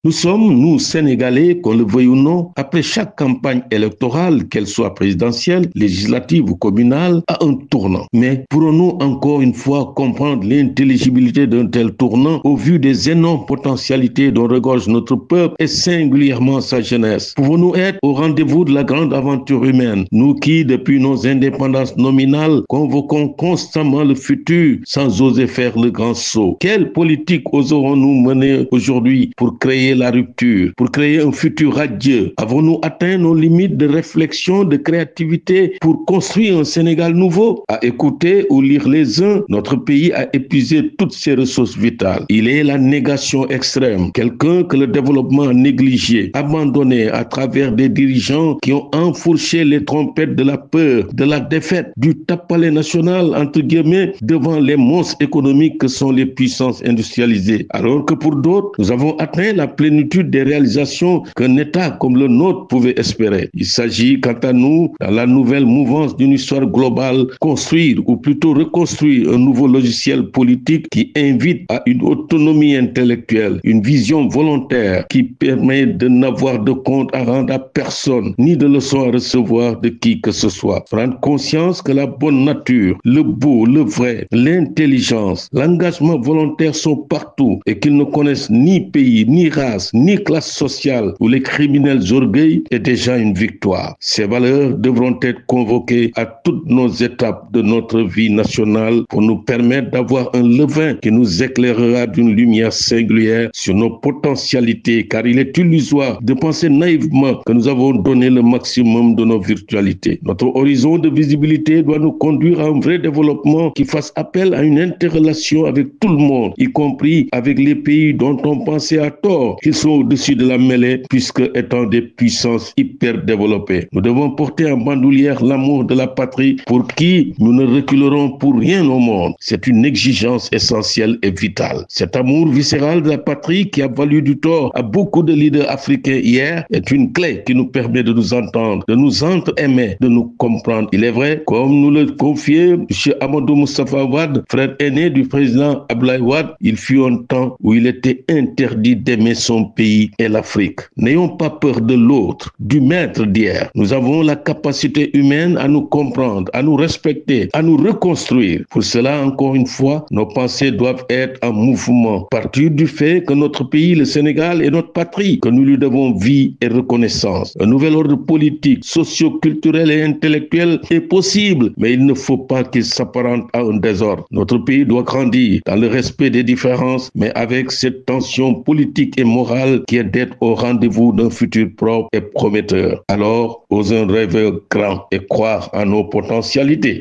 Nous sommes, nous, Sénégalais, qu'on le veuille ou non, après chaque campagne électorale, qu'elle soit présidentielle, législative ou communale, à un tournant. Mais pourrons-nous encore une fois comprendre l'intelligibilité d'un tel tournant au vu des énormes potentialités dont regorge notre peuple et singulièrement sa jeunesse? Pouvons-nous être au rendez-vous de la grande aventure humaine, nous qui, depuis nos indépendances nominales, convoquons constamment le futur sans oser faire le grand saut? Quelle politique oserons-nous mener aujourd'hui pour créer la rupture, pour créer un futur radieux? Avons-nous atteint nos limites de réflexion, de créativité pour construire un Sénégal nouveau? À écouter ou lire les uns, notre pays a épuisé toutes ses ressources vitales. Il est la négation extrême, quelqu'un que le développement a négligé, abandonné à travers des dirigeants qui ont enfourché les trompettes de la peur, de la défaite, du tape-palais national, entre guillemets, devant les monstres économiques que sont les puissances industrialisées. Alors que pour d'autres, nous avons atteint la plénitude des réalisations qu'un État comme le nôtre pouvait espérer. Il s'agit, quant à nous, dans la nouvelle mouvance d'une histoire globale, construire ou plutôt reconstruire un nouveau logiciel politique qui invite à une autonomie intellectuelle, une vision volontaire qui permet de n'avoir de compte à rendre à personne, ni de leçons à recevoir de qui que ce soit. Prendre conscience que la bonne nature, le beau, le vrai, l'intelligence, l'engagement volontaire sont partout et qu'ils ne connaissent ni pays, ni race, ni classe sociale où les criminels orgueillent est déjà une victoire. Ces valeurs devront être convoquées à toutes nos étapes de notre vie nationale pour nous permettre d'avoir un levain qui nous éclairera d'une lumière singulière sur nos potentialités, car il est illusoire de penser naïvement que nous avons donné le maximum de nos virtualités. Notre horizon de visibilité doit nous conduire à un vrai développement qui fasse appel à une interrelation avec tout le monde, y compris avec les pays dont on pensait à tort qu'ils sont au-dessus de la mêlée, puisque étant des puissances hyper développées. Nous devons porter en bandoulière l'amour de la patrie pour qui nous ne reculerons pour rien au monde. C'est une exigence essentielle et vitale. Cet amour viscéral de la patrie qui a valu du tort à beaucoup de leaders africains hier est une clé qui nous permet de nous entendre, de nous entre-aimer, de nous comprendre. Il est vrai, comme nous le confiait M. Amadou Moustapha Wade, frère aîné du président Abdoulaye Wade, il fut un temps où il était interdit d'aimer son pays et l'Afrique. N'ayons pas peur de l'autre, du maître d'hier. Nous avons la capacité humaine à nous comprendre, à nous respecter, à nous reconstruire. Pour cela, encore une fois, nos pensées doivent être en mouvement. Partir du fait que notre pays, le Sénégal, est notre patrie, que nous lui devons vie et reconnaissance. Un nouvel ordre politique, socio-culturel et intellectuel est possible, mais il ne faut pas qu'il s'apparente à un désordre. Notre pays doit grandir dans le respect des différences, mais avec cette tension politique et morale qui est d'être au rendez-vous d'un futur propre et prometteur. Alors, osons rêver grand et croire en nos potentialités.